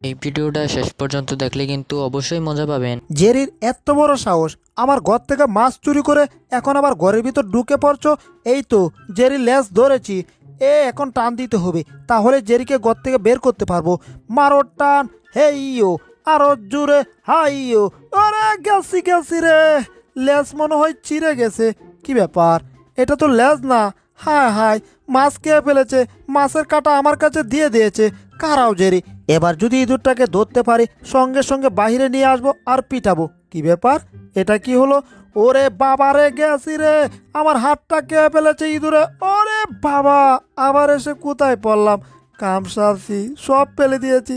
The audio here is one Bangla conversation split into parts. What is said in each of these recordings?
এই ভিডিওটা শেষ পর্যন্ত দেখলে কিন্তু অবশ্যই মজা পাবেন। জেরির এত বড় সাহস, আমার ঘর থেকে মাছ চুরি করে এখন আবার ঘরের ভিতর ঢুকে পড়ছো। এই তো জেরির লেজ ধরেছি, এখন টান দিতে হবে, তাহলে জেরিকে ঘর থেকে বের করতে পারবো। মারো টান, হেইও, আরো জোরে হাইও। আরে গেছি গেছি রে, লেজ মনে হয় চিড়ে গেছে। কি ব্যাপার, এটা তো লেজ না। হায় হায়, মাছ খেয়ে ফেলেছে, মাছের কাঁটা আমার কাছে দিয়ে দিয়েছে। কারাও জেরি, এবার যদি ইঁদুরটাকে ধরতে পারি সঙ্গে সঙ্গে বাইরে নিয়ে আসবো আর পিটাবো। কি ব্যাপার, এটা কি হলো? ওরে বাবা রে, গেছি রে, আমার হাতটা খেয়ে ফেলেছে ইঁদুরে। ওরে বাবা, আবার এসে কোথায় পড়লাম? কাম সারছি, সব ফেলে দিয়েছি।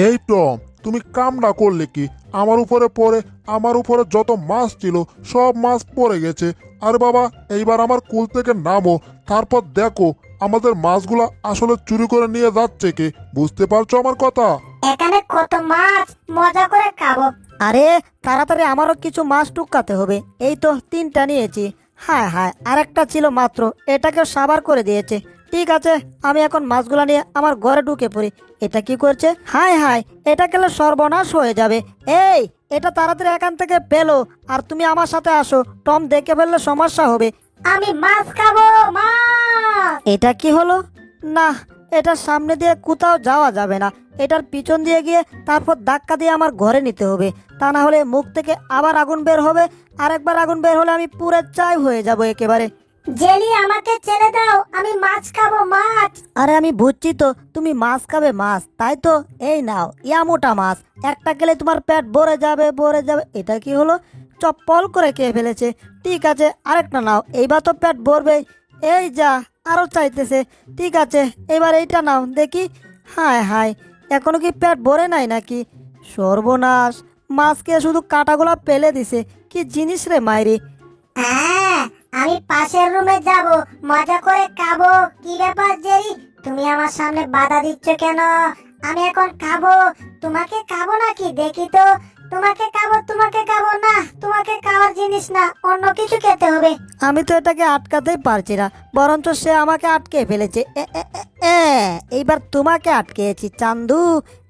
এই টম, তুমি কামটা করলে কি? আমার উপরে পড়ে আমার উপরে যত মাছ ছিল সব মাছ পড়ে গেছে। আরে বাবা, এইবার আমার কুল থেকে নামো, তারপর দেখো আমাদের মাছগুলা আসলে চুরি করে নিয়ে যাচ্ছে কে। বুঝতে পারছো আমার কথা? এখানে কত মাছ, মজা করে খাবো। আরে তাড়াতাড়ি আমারও কিছু মাছ টুকাতে হবে। এই তো 3টা নিয়েছি। হায় হায়, আরেকটা ছিল মাত্র, এটাকেও সাবার করে দিয়েছে। ঠিক আছে, আমি এখন মাছগুলা নিয়ে আমার ঘরে ঢুকে পড়ি। এটা কি করছে? হায় হায়, এটা গেলে সর্বনাশ হয়ে যাবে। এই, এটা তাড়াতাড়ি এখান থেকে পেলো, আর তুমি আমার সাথে আসো। টম দেখে ফেললে সমস্যা হবে। আমি মাছ খাবো, মাছ। এটা কি হলো? না, এটার সামনে দিয়ে কোথাও যাওয়া যাবে না। এটার পিছন দিয়ে গিয়ে তারপর ধাক্কা দিয়ে আমার ঘরে নিতে হবে, তা না হলে মুখ থেকে আবার আগুন বের হবে। আরেকবার আগুন বের হলে আমি পুরো চাই হয়ে যাব একেবারে। জেলি, আমাকে ছেড়ে দাও, আমি মাছ খাবো, মাছ। আরে আমি বুঝছি তো তুমি মাছ খাবে, মাছ তাই তো। এই নাও, ইয়া মোটা মাছ, একটা খেলে তোমার পেট ভরে যাবে ভরে যাবে। এটা কি হলো? চপ্পল করে খেয়ে ফেলেছে। ঠিক আছে, আরেকটা নাও, এইবার তো পেট ভরবেই। এই যা, আরো চাইতেছে। ঠিক আছে, এবার এইটা নাও দেখি। হায় হায়, এখনো কি পেট ভরে নাই নাকি? সর্বনাশ, মাছকে শুধু কাঁটাগুলা ফেলে দিছে। কি জিনিস রে মাইরি! হ্যাঁ, আমি পাশের রুমে যাব, মজা করে খাবো। কি ব্যাপার জেরি, তুমি আমার সামনে বাধা দিচ্ছ কেন? আমি এখন খাবো। তোমাকে খাবো নাকি দেখি তো? তোমাকে খাবো, তোমাকে খাবো না, তোমাকে খাওয়ার জিনিস না, অন্য কিছু খেতে হবে। আমি তো এটাকে আটকাতেই পারছি না, বরঞ্চ সে আমাকে আটকে ফেলেছে। এইবার তোমাকে আটকেছি চান্দু।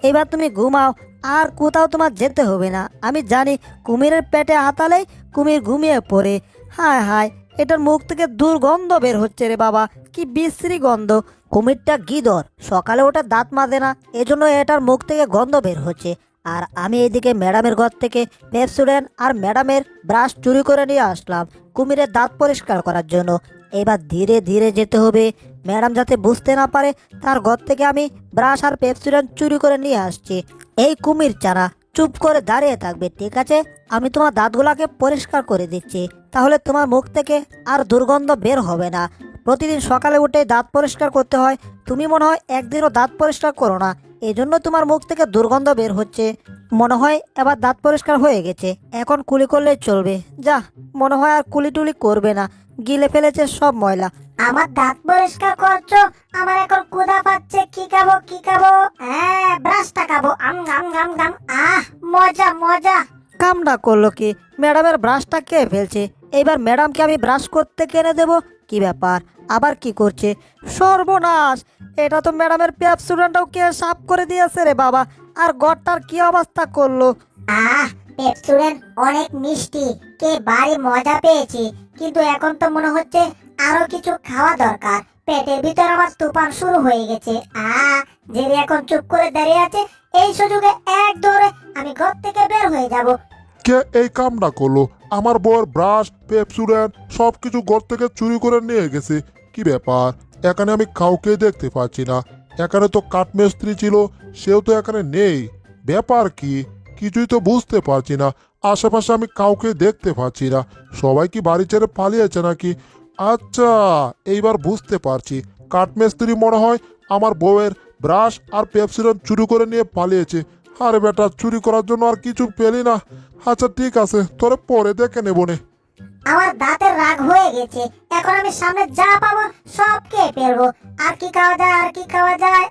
এইবার তুমি ঘুমাও, আর কোথাও তোমার যেতে হবে না। আমি জানি কুমিরের পেটে হাতালেই কুমির ঘুমিয়ে পড়ে। হায় হায়, এটার মুখ থেকে দুর্গন্ধ বের হচ্ছে রে বাবা, কি বিশ্রী গন্ধ। কুমিরটা গিদর, সকালে ওটা দাঁত মাজে না, এজন্য এটার মুখ থেকে গন্ধ বের হচ্ছে। আর আমি এদিকে ম্যাডামের ঘর থেকে পেপসুডেন্ট আর ম্যাডামের ব্রাশ চুরি করে নিয়ে আসলাম কুমিরের দাঁত পরিষ্কার করার জন্য। এবার ধীরে ধীরে যেতে হবে, ম্যাডাম যাতে বুঝতে না পারে তার ঘর থেকে আমি ব্রাশ আর পেপসুডেন্ট চুরি করে নিয়ে আসছি। এই কুমির চানা, চুপ করে দাঁড়িয়ে থাকবে, ঠিক আছে? আমি তোমার দাঁতগুলাকে পরিষ্কার করে দিচ্ছি, তাহলে তোমার মুখ থেকে আর দুর্গন্ধ বের হবে না। প্রতিদিন সকালে উঠে দাঁত পরিষ্কার করতে হয়, তুমি মনে হয় একদিনও দাঁত পরিষ্কার করো না, এই জন্য তোমার মুখ থেকে দুর্গন্ধ বের হচ্ছে। মনে হয় এবার দাঁত পরিষ্কার হয়ে গেছে, এখন কুলি করলেই চলবে। যা, মনে হয় আর কুলি টুলি করবে না, গিলে ফেলেছে সব ময়লা। আমার দাঁত পরিষ্কার করছো, আমার এখন ক্ষুধা পাচ্ছে। কি খাবো, কি খাবো? হ্যাঁ, ব্রাশটা খাবো। আম গাম গাম গাম। মজা মজা। কামটা করলো কি? ম্যাডামের ব্রাশটা কে ফেলছে। এইবার ম্যাডামকে আমি ব্রাশ করতে কেনে দেব। কি ব্যাপার, আবার কি করছে? সর্বনাশ, এটা তো ম্যাডামের পেপ স্টুডেন্টটাও কে সাফ করে দিয়েছে রে বাবা। আর গড়টার কি অবস্থা করলো! পেপসুডেন্ট অনেক মিষ্টি, কে ভারী মজা পেয়েছি, কিন্তু এখন তো মনে হচ্ছে আরো কিছু খাওয়া দরকার। পেটের ভিতর আমার তুফান শুরু হয়ে গেছে। জেরি এখন চুপ করে দাঁড়িয়ে আছে, এই সুযোগে এক দৌড়ে আমি ঘর থেকে বের হয়ে যাব। কে এই কামটা করলো? আমার বউয়ের ব্রাশ, পেপসুডেন্ট সবকিছু ঘর থেকে চুরি করে নিয়ে গেছে। কি ব্যাপার, এখানে আমি কাউকে দেখতে পাচ্ছি না। এখানে তো কাঠমিস্ত্রি ছিল, সেও তো এখানে নেই। ব্যাপার কি, কিছুই তো বুঝতে পারছি না। আশেপাশে আমি কাউকে দেখতে পাচ্ছি না, সবাই কি বাড়ি ছেড়ে পালিয়েছে নাকি? আচ্ছা, এইবার বুঝতে পারছি, কাঠমিস্ত্রি মনে হয় আমার বউয়ের ব্রাশ আর পেপসুডেন্ট চুরি করে নিয়ে পালিয়েছে। আরে বেটা, চুরি করার জন্য আর কিছু পেলি না? আচ্ছা ঠিক আছে, তোরে পরে দেখে নেবো নে। আমার দাঁতের রাগ হয়ে গেছে, এখন আমি সামনে যা পাবো সব খেয়ে ফেলবো। আর কি খাওয়া যায়, আর কি খাওয়া যায়?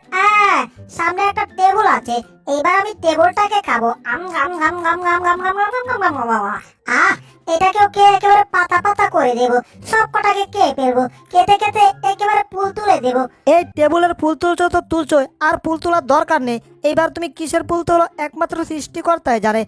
সামনে একটা টেবিল আছে, এইবার আমি টেবিলটাকে খাবো। আম গাম গাম গাম গাম গাম গাম গাম গাম গাম গাম গাম। এটাকেও কে একেবারে পাতা পাতা করে দেব, সব কটাকে কে ফেলবো, কেটে কেটে একেবারে ফুল তুলে দেব। এই টেবিলের ফুল তুলছো তো তুলছোই, আর ফুল তোলার দরকার নেই। এইবার তুমি কিসের ফুল তোলো একমাত্র সৃষ্টিকর্তাই জানে।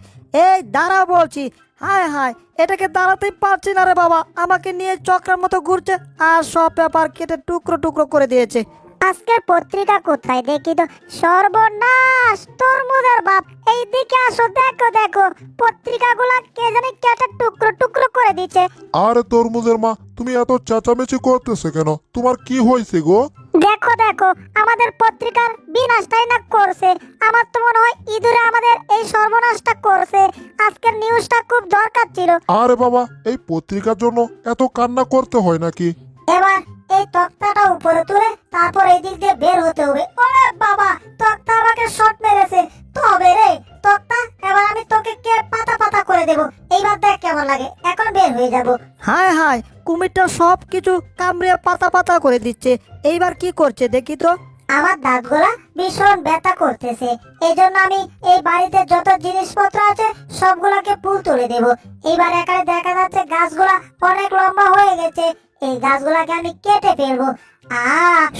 এই দাঁড়াও বলছি। হায় হায়, এটাকে দাঁড়াতেই পারছি না রে বাবা, আমাকে নিয়ে চক্রের মতো ঘুরছে আর সব পেপার কেটে টুকরো টুকরো করে দিয়েছে। আজকের পত্রিকা কোথায় দেখি তো। সর্বনাশ, তরমুজের বাপ, এই দিকে আসো, দেখো দেখো পত্রিকাগুলা কে জানি কেটে টুকরো টুকরো করে দিচ্ছে। আরে তরমুজের মা, তুমি এত চেঁচামেচি করতেছো কেন? তোমার কি হয়েছে গো? দেখো দেখো আমাদের পত্রিকার বিনাশটাই না করছে। আমার তো মনে হয় ইঁদুরে আমাদের এই সর্বনাশটা করছে। আজকের নিউজটা খুব দরকার ছিল। আরে বাবা, এই পত্রিকার জন্য এত কান্না করতে হয় নাকি? এবার এই তক্তাটা উপরে তুলে তারপর এই দিক দিয়ে বের হতে হবে। ওরে বাবা, তক্তা আমাকে শট মেরেছে। তবে রে তক্তা, এবার আমি তোকে কে পাতা পাতা করে দেব। এইবার দেখ কেমন লাগে, এখন বের হয়ে যাব। হায় হায়, কুমিরটা সব কিছু কামড়িয়ে পাতা পাতা করে দিচ্ছে। এইবার কি করছে দেখি তো। আমার দাঁতগুলা ভীষণ ব্যথা করতেছে, এই জন্য আমি এই বাড়িতে যত জিনিসপত্র আছে সবগুলাকে ফুল তুলে দেব। এইবার এখানে দেখা যাচ্ছে গাছগুলা অনেক লম্বা হয়ে গেছে, এই গাছগুলাকে আমি কেটে ফেলবো।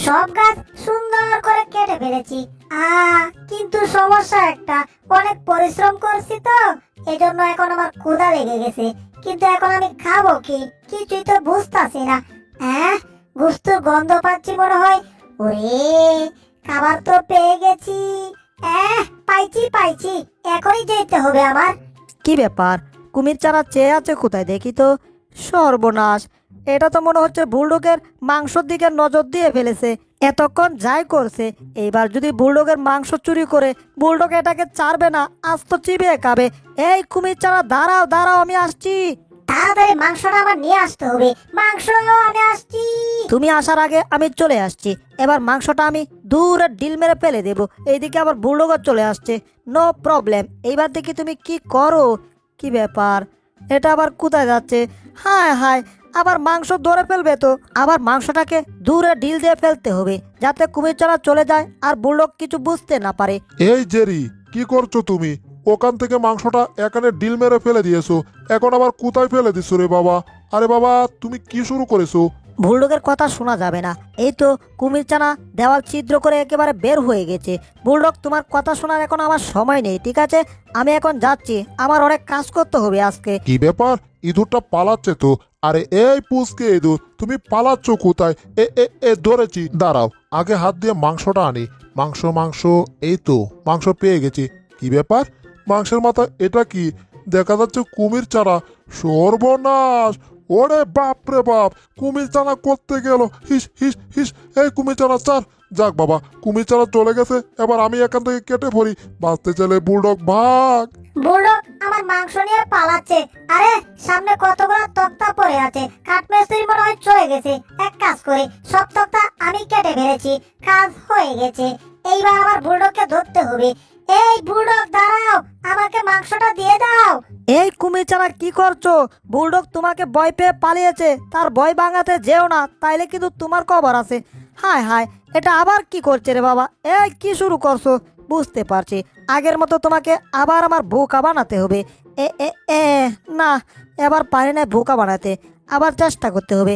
সব গাছ সুন্দর করে কেটে ফেলেছি। কিন্তু সমস্যা একটা, অনেক পরিশ্রম করছি তো, এই জন্য এখন আমার ক্ষুধা লেগে গেছে। কিন্তু এখন আমি খাবো কি, কিছুই তো বুঝতাছি না। গুস্তুর গন্ধ পাচ্ছি মনে হয়। ওরে, খাবার তো পেয়ে গেছি। পাইছি পাইছি, এখনই যেতে হবে আমার। কি ব্যাপার, কুমির চারা চেয়ে আছে কোথায় দেখি তো। সর্বনাশ, এটা তো মনে হচ্ছে বুলডগের মাংসর দিকে নজর দিয়ে ফেলেছে। এতক্ষণ যাই করছে, এইবার যদি বুলডগের মাংস চুরি করে, বুলডগ এটাকে ছাড়বে না, আজ তো চিবিয়ে খাবে। এই কুমির চারা দাঁড়াও দাঁড়াও, আমি আসছি। তাড়াতাড়ি মাংসটা আমার নিয়ে আসতে হবে। মাংস, আমি আসছি। তুমি আসার আগে আমি চলে আসছি। এবার মাংসটা আমি দূরে ডিল মেরে ফেলে দেবো। এইদিকে আবার বুলডগর চলে আসছে, নো প্রবলেম। এইবার দেখি তুমি কি করো। কি ব্যাপার, এটা আবার কোথায় যাচ্ছে? হায় হায়, আবার মাংস ধরে ফেলবে তো। আবার মাংসটাকে দূরে ডিল দিয়ে ফেলতে হবে, যাতে কুমির চারা চলে যায় আর বুলডগ কিছু বুঝতে না পারে। এই জেরি, কি করছো তুমি? ওখান থেকে মাংসটা এখানে ডিল মেরে ফেলে দিয়েছো, এখন আবার কোথায় ফেলে দিছো রে বাবা? আরে বাবা, তুমি কি শুরু করেছো? বুলডগের কথা শোনা যাবে না। এই তো কুমির চানা দেওয়াল ছিদ্র করে একেবারে বের হয়ে গেছে। বুলডগ, তোমার কথা শোনার এখন আমার সময় নেই, ঠিক আছে? আমি এখন যাচ্ছি, আমার অনেক কাজ করতে হবে আজকে। কি ব্যাপার, ইঁদুরটা পালাচ্ছে তো। আরে এই পুচকে ইঁদুর, তুমি পালাচ্ছ কোথায়? এ এ এ ধরেছি, দাঁড়াও, আগে হাত দিয়ে মাংসটা আনি। মাংস মাংস, এই তো মাংস পেয়ে গেছি। কি ব্যাপার, মাংসের মাথা এটা কি? দেখা যাচ্ছে কুমির চারা। সর্বনাশ! ওরে বাপ রে বাপ, কুমির চারা করতে গেল। হিস হিস হিস, এই কুমির চারা চার। যাক বাবা, কুমির চারা চলে গেছে, এবার আমি এখান থেকে কেটে পড়ি। বাঁচতে চলে বুলডগ, ভাগ। বুলডগ আমার মাংস নিয়ে পালাচ্ছে। আরে সামনে কতগুলো তক্তা পড়ে আছে, কাঠমিস্ত্রি মনে হয় চলে গেছে। এক কাজ করি, সব তক্তা আমি কেটে ফেলেছি, কাজ হয়ে গেছে। এইবার আমার বুলডগকে ধরতে হবে। এই বুলডগ দাঁড়াও, আমাকে মাংসটা দিয়ে দাও। এই কুমির চানা কি করছো? বুলডগ তোমাকে ভয় পেয়ে পালিয়েছে, তার ভয় ভাঙাতে যেও না, তাইলে কিন্তু তোমার খবর আছে। হায় হায়, এটা আবার কি করছে রে বাবা? এই কি শুরু করছো? বুঝতে পারছি, আগের মতো তোমাকে আবার আমার বোকা বানাতে হবে। এ এ এ না, এবার পারি না বোকা বানাতে, আবার চেষ্টা করতে হবে।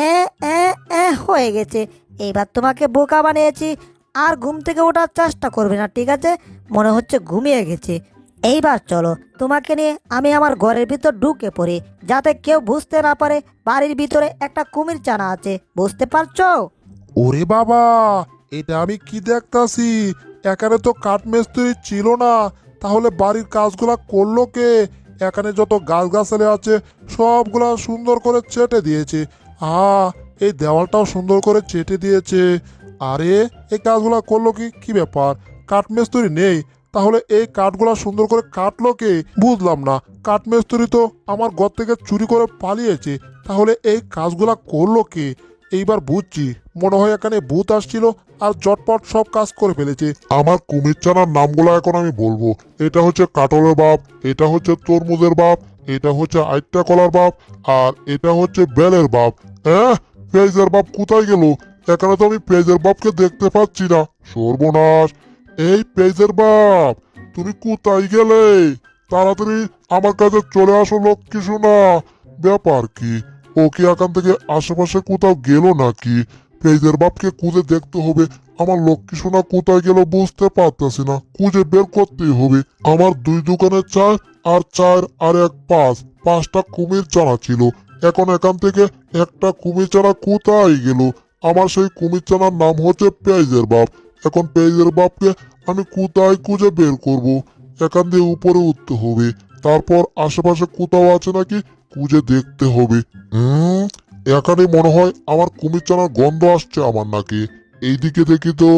এ এ এ হয়ে গেছে, এইবার তোমাকে বোকা বানিয়েছি। আর ঘুম থেকে ওঠার চেষ্টা করবে না, ঠিক আছে? মনে হচ্ছে ঘুমিয়ে গেছে। এইবার চলো, তোমাকে নিয়ে আমি আমার ঘরের ভিতর ঢুকে পড়ি, যাতে কেউ বুঝতে না পারে বাড়ির ভিতরে একটা কুমির চানা আছে। বুঝতে পারছো? ওরে বাবা, এটা আমি কি দেখতাছি? এখানে তো কাঠমিস্ত্রি ছিল না, তাহলে বাড়ির কাজগুলা করলো কে? এখানে যত গাছগাছালি আছে সবগুলা সুন্দর করে চেটে দিয়েছে। এই দেওয়ালটাও সুন্দর করে চেটে দিয়েছে। আরে এই কাজগুলা করলো কি? কি ব্যাপার, কাঠমিস্ত্রি নেই, তাহলে এই কাঠগুলা সুন্দর করে কাটলো কে? বুঝলাম না। কাঠমিস্ত্রি তো আমার ঘর থেকে চুরি করে পালিয়েছে, তাহলে এই কাজগুলা করলো কে? এইবার বুঝছি, মনে হয় এখানে ভূত আসছিল আর জটপট সব কাজ করে ফেলেছে। আমার কুমির চানার নামগুলো এখন আমি বলবো। এটা হচ্ছে কাটলের বাপ, এটা হচ্ছে তরমুজের বাপ, এটা হচ্ছে আইট্টা কলার বাপ, আর এটা হচ্ছে বেলের বাপ। পেঁয়াজের বাপ কোথায় গেল? এখানে তো আমি পেঁয়াজের বাপকে দেখতে পাচ্ছি না। সর্বনাশ! এই পেঁয়াজের বাপ, তুমি কোথায় গেলে? তাড়াতাড়ি আমার কাছে চলে আসো লক্ষ্মী সোনা। ব্যাপার কি, ও কি এখান থেকে আশেপাশে কোথাও গেল নাকি? পেঁয়াজের বাপকে খুঁজে দেখতে হবে। আমার লক্ষ্মী সোনা কোথায় গেল বুঝতে পারতেছি না, খুঁজে বের করতেই হবে। আমার 2 দোকানের চার আর 4 আর 1 5টা কুমির চানা ছিল। এখন এখান থেকে একটা কুমির চানা কোথায় গেল? আমার সেই কুমির চানার নাম হচ্ছে পেঁয়াজের বাপ। এখন পেঁয়াজের বাপকে আমি কোথায় খুঁজে বের করব? এখান দিয়ে উপরে উঠতে হবে, তারপর আশেপাশে কোথাও আছে নাকি খুঁজে দেখতে হবে। এখানে মনে হয় আমার কুমির চানার গন্ধ আসছে আমার নাকি। এইদিকে দেখি তো,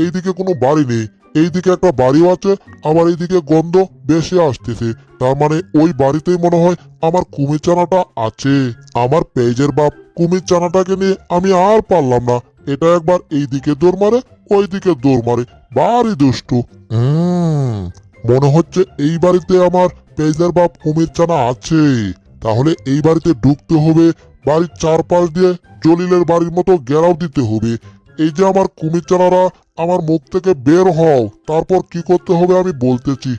এইদিকে কোনো বাড়ি নেই। এইদিকে একটা বাড়িও আছে, আবার এইদিকে গন্ধ বেশি আসতেছে। তার মানে ওই বাড়িতেই মনে হয় আমার কুমির চানাটা আছে। আমার পেঁয়াজের বাপ কুমির চানাটাকে নিয়ে আমি আর পারলাম না। এটা একবার এইদিকে দৌড় মারে, ওইদিকে দৌড় মারে, বাড়ি দুষ্টু। মনে হচ্ছে এই বাড়িতে আমার পেঁয়াজের বাপ কুমির চানা আছে। তাহলে এই বাড়িতে ঢুকতে হবে, বাড়ির চারপাশ দিয়ে জলিলের বাড়ির মতো ঘেরাও দিতে হবে। এই যে আমার কুমির চানারা, আমার মুখ থেকে বের হও। তারপর কি করতে হবে আমি বলতেছি।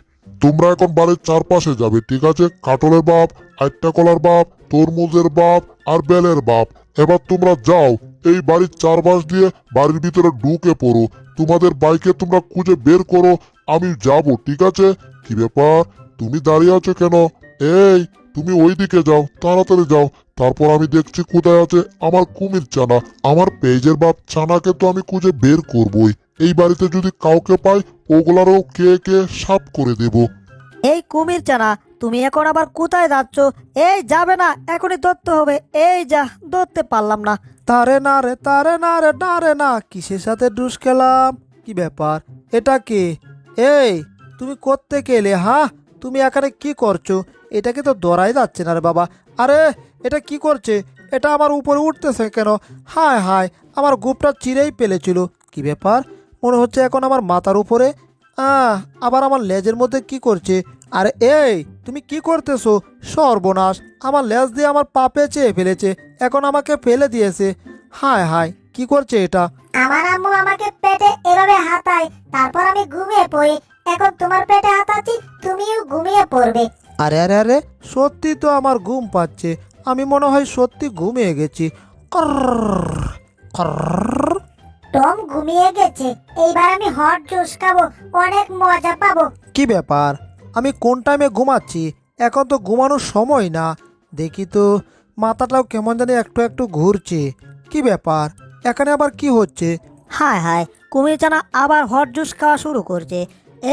তোমরা এখন বাড়ির চারপাশে যাবে, ঠিক আছে? কাটলের বাপ, আটটা কলার বাপ, তরমুজের বাপ আর বেলের বাপ। এবার তোমরা যাও, এই বাড়ির চারপাশ দিয়ে বাড়ির ভিতরে ঢুকে পড়ো। তোমাদের বাইকে তোমরা খুঁজে বের করো, আমি যাব, ঠিক আছে? কি ব্যাপার, তুমি দাঁড়িয়ে আছো কেন? এই, তুমি ওইদিকে যাও, তাড়াতাড়ি যাও। তারপর আমি দেখছি কোথায় আছে আমার কুমির চানা। আমার পেঁয়াজের বাপ চানাকে তো আমি খুঁজে বের করবই। এই বাড়িতে যদি কাউকে পাই, ওগুলারও কে কে সাফ করে দেব। এই কুমির চানা, তুমি এখন আবার কোথায় যাচ্ছ? এই যাবে না, এখনই ধরতে হবে। এই যা, ধরতে পারলাম না। তারে না রে, তারে না রে, না রে না, কিসের সাথে ডুস খেলাম? কি ব্যাপার, এটা কে? এই, তুমি কোত্থেকে এলে? হ্যাঁ, তুমি এখানে কি করছো? এটাকে তো ধরাই যাচ্ছে না রে বাবা। আরে, এটা কি করছে? এটা আমার উপরে উঠতেছে কেন? হায় হায়, আমার গুপটা চিরেই ফেলেছিল। কি ব্যাপার, মনে হচ্ছে এখন আমার মাথার উপরে। আবার আমার লেজের মধ্যে কি করছে? আরে এই, তুমি কি করতেছো? সর্বনাশ, আমার লেজ দিয়ে আমার পা পেঁচিয়ে ফেলেছে, এখন আমাকে ফেলে দিয়েছে। হায় হায়, কি করছে এটা? আমার আম্মু আমাকে পেটে এভাবে হাতায়, তারপর আমি ঘুমিয়ে পড়ি। এখন তোমার পেটে হাতাচ্ছি, তুমিও ঘুমিয়ে পড়বে। আরে আরে আরে, সত্যি তো আমার ঘুম পাচ্ছে। আমি মনে হয় সত্যি ঘুমিয়ে গেছি। কর্রর, কর্রর। টম ঘুমিয়ে গেছে, এইবার আমি হট জুস খাবো, অনেক মজা পাবো। কি ব্যাপার, আমি কোন টাইমে ঘুমাচ্ছি? এখন তো ঘুমানোর সময় না। দেখি তো, মাথাটাও কেমন জানি একটু একটু ঘুরছে। কি ব্যাপার, এখানে আবার কি হচ্ছে? হায় হায়, কুমির চানা আবার হট জুস খাওয়া শুরু করছে।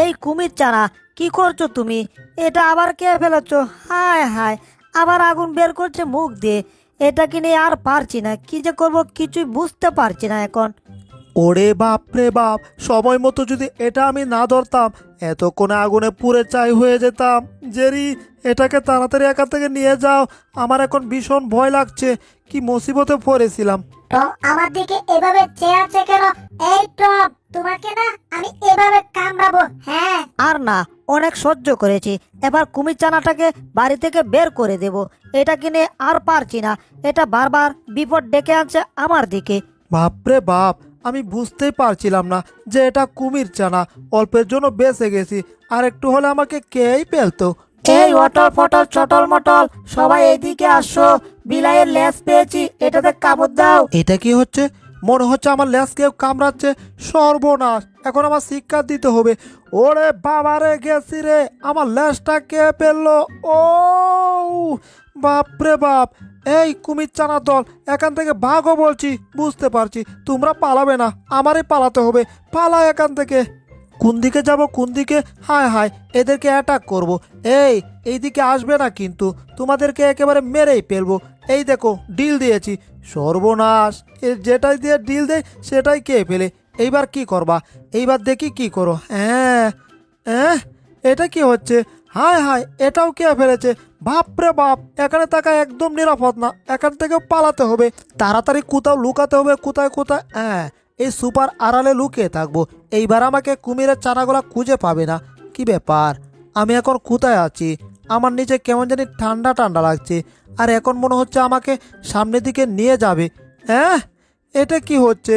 এই কুমির চানা, কি করছো তুমি? এটা আবার কে ফেলেছ? হায় হায়, আবার আগুন বের করছে মুখ দিয়ে। এটা কিনে আর পারছি না, কি যে করব কিছুই বুঝতে পারছি না এখন। ওরে বাপ রে বাপ, সময় মতো যদি এটা আমি না ধরতাম, এতক্ষণে আগুনে পুড়ে ছাই হয়ে যেতাম। জেরি, এটাকে তাড়াতাড়ি এখান থেকে নিয়ে যাও, আমার এখন ভীষণ ভয় লাগছে। কি মুসিবতে পড়েছিলাম। টম আমার দিকে এভাবে চেয়ে আছে কেন? এই টম, তোমাকে না আমি এভাবে কামড়াবো। হ্যাঁ, আর না, অনেক সহ্য করেছি। এবার কুমির চানাটাকে বাড়ি থেকে বের করে দেব। এটা কিনে আর পারছি না, এটা বারবার বিপদ ডেকে আনছে আমার দিকে। বাপরে বাপ, আমি বুঝতেই পারছিলাম না যে এটা কুমির চানা। অল্পের জন্য বেঁচে গেছি, আর একটু হলে আমাকে কেই পেলতো। এই অটল ফটল চটল মটল, সবাই এইদিকে আসো, বিলাইয়ের লেজ পেয়েছি, এটাতে কামড় দাও। এটা কি হচ্ছে? মনে হচ্ছে আমার লেজ কেউ কামড়াচ্ছে। সর্বনাশ, এখন আমার শিক্ষা দিতে হবে। ওরে বাবারে, গেছি রে, আমার লেজটা কে ফেললো? ও বাপরে বাপ! এই কুমির চানা দল, এখান থেকে ভাগো বলছি। বুঝতে পারছি তোমরা পালাবে না, আমারই পালাতে হবে। পালা এখান থেকে। কোন দিকে যাব, কোন দিকে? হায় হায়, এদেরকে অ্যাটাক করব। এইদিকে আসবে না কিন্তু, তোমাদেরকে একেবারে মেরেই ফেলবো। এই দেখো, ডিল দিয়েছি। সর্বনাশ, যেটাই দিয়ে ডিল দেয় সেটাই কে ফেলে। এইবার কি করবা? এইবার দেখি কি করো। হ্যাঁ হ্যাঁ, এটা কি হচ্ছে? হায় হায়, এটাও কে ফেলেছে? বাপরে বাপ, এখানে থাকা একদম নিরাপদ না, এখান থেকে পালাতে হবে। তাড়াতাড়ি কোথাও লুকাতে হবে। কোথায় কোথায়? হ্যাঁ, এই সুপার আড়ালে লুকিয়ে থাকবো। এইবার আমাকে কুমিরের চানাগুলা খুঁজে পাবে না। কি ব্যাপার, আমি এখন কোথায় আছি? আমার নিচে কেমন জানি ঠান্ডা ঠান্ডা লাগছে, আর এখন মনে হচ্ছে আমাকে সামনের দিকে নিয়ে যাবে। হ্যাঁ, এটা কি হচ্ছে?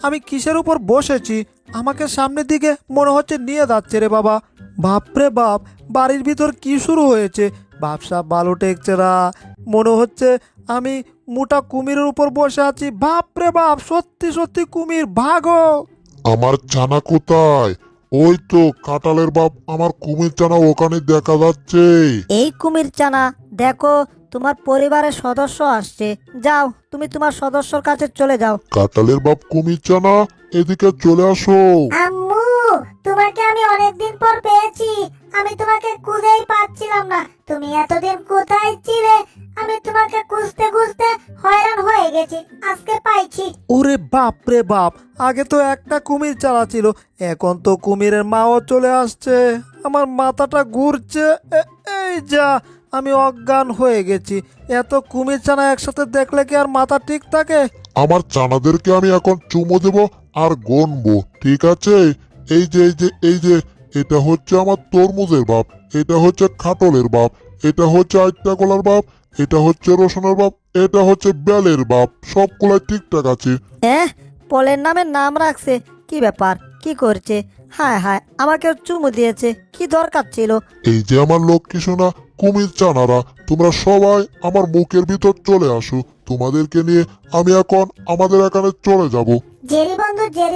আমি কিসের উপর বসেছি? আমাকে সামনের দিকে মনে হচ্ছে নিয়ে যাচ্ছে রে বাবা। বাপরে বাপ, বাড়ির ভিতর কি শুরু হয়েছে? ব্যবসা ভালো টেকছে না, মনে হচ্ছে আমি মোটা কুমিরের উপর বসে আছি। বাপরে বাপ, সত্যি সত্যি কুমির, ভাগো। আমার চানা কোথায়? ওই তো কাঁঠালের বাপ, আমার কুমির চানা ওখানে দেখা যাচ্ছে। এই কুমির চানা, দেখো তোমার পরিবারের সদস্য আসছে। যাও, তুমি তোমার সদস্যর কাছে চলে যাও। কাঁঠালের বাপ কুমির চানা, এদিকে চলে আসো। আম্মু, তোমাকে আমি অনেকদিন পর পেয়েছি। আমি তোমাকে খুঁজেই পাচ্ছিলাম না। তুমি এতদিন কোথায় ছিলে? আমি তোমাকে খুঁজতে খুঁজতে হয়রান হয়ে গেছি, আজকে পাইছি। ওরে বাপ রে বাপ, আগে তো একটা কুমির চালা ছিল, এখন তো কুমিরের মাও চলে আসছে। আমার মাথাটা ঘুরছে। এই যা, আমি অজ্ঞান হয়ে গেছি। এত কুমির চানা একসাথে দেখলে কি আর মাথা ঠিক থাকে? আমার চানাদেরকে আমি এখন চুমো দেব আর গনবো, ঠিক আছে? এই যে এই যে এই যে, এটা হচ্ছে আমার তরমুজের বাপ, এটা হচ্ছে খাটলের বাপ, এটা হচ্ছে আইট্টা কলার বাপ, এটা হচ্ছে রসুনের বাপ, এটা হচ্ছে বেলের বাপ। সবগুলাই ঠিকঠাক আছে। পলের নামে নাম রাখছে, কি ব্যাপার, কি করছে? হায় হায়, আমাকে চুমু দিয়েছে, কি দরকার ছিল? এই যে আমার লক্ষ্মী সোনা কুমির চানারা, তোমরা সবাই আমার মুখের ভিতর চলে আসো। তোমাদেরকে নিয়ে আমি এখন আমাদের এখানে চলে যাব। জেরি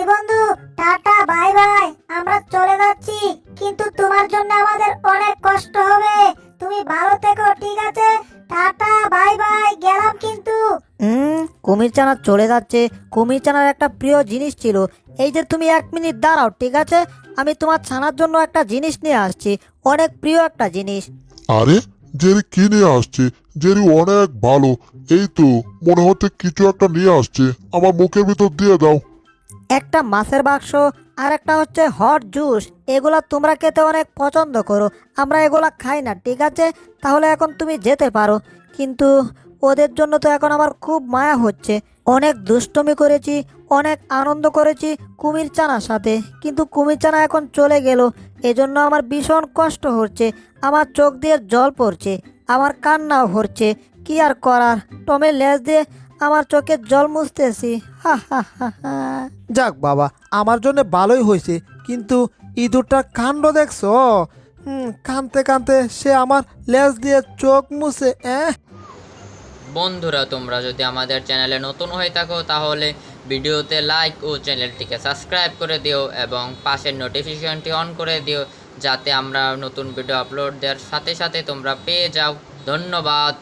বন্ধু, টাটা, বাই বাই। আমরা চলে যাচ্ছি, কিন্তু তোমার জন্য আমাদের অনেক কষ্ট হবে। তুমি ভালো থেকো, ঠিক আছে? টাটা, বাই বাই, গেলাম কিন্তু। কুমির চানা চলে যাচ্ছে। কুমির চানার একটা প্রিয় জিনিস ছিল। এই যে তুমি 1 মিনিট দাঁড়াও, ঠিক আছে? আমি তোমার ছানার জন্য একটা জিনিস নিয়ে আসছি, অনেক প্রিয় একটা জিনিস। আরে জেরি কি নিয়ে আসছে? জেরি অনেক ভালো। এই তো মনে হচ্ছে কিছু একটা নিয়ে আসছে, আমার মুখের ভিতর দিয়ে দাও। একটা মাছের বাক্স আর একটা হচ্ছে হট জুস। এগুলা তোমরা খেতে অনেক পছন্দ করো, আমরা এগুলা খাই না, ঠিক আছে? তাহলে এখন তুমি যেতে পারো। কিন্তু ওদের জন্য তো এখন আমার খুব মায়া হচ্ছে। অনেক দুষ্টমি করেছি, অনেক আনন্দ করেছি কুমির চানার সাথে, কিন্তু কুমির চানা এখন চলে গেল। এজন্য আমার ভীষণ কষ্ট হচ্ছে, আমার চোখ দিয়ে জল পড়ছে, আমার কান্নাও হচ্ছে। কি আর করার, টমের লেজ দিয়ে আমার চোখের জল মুছতেছি। হা হা হা হা। যাক বাবা, আমার জন্য ভালোই হয়েছে। কিন্তু ইঁদুরটার কাণ্ড দেখছো? কানতে কানতে সে আমার লেজ দিয়ে চোখ মুছে। বন্ধুরা, তোমরা যদি আমাদের চ্যানেলে নতুন হয়ে থাকো তাহলে ভিডিওতে লাইক ও চ্যানেলটিকে সাবস্ক্রাইব করে দিও এবং পাশের নোটিফিকেশনটি অন করে দিও, যাতে আমরা নতুন ভিডিও আপলোড দেওয়ার সাথে সাথে তোমরা পেয়ে যাও। ধন্যবাদ।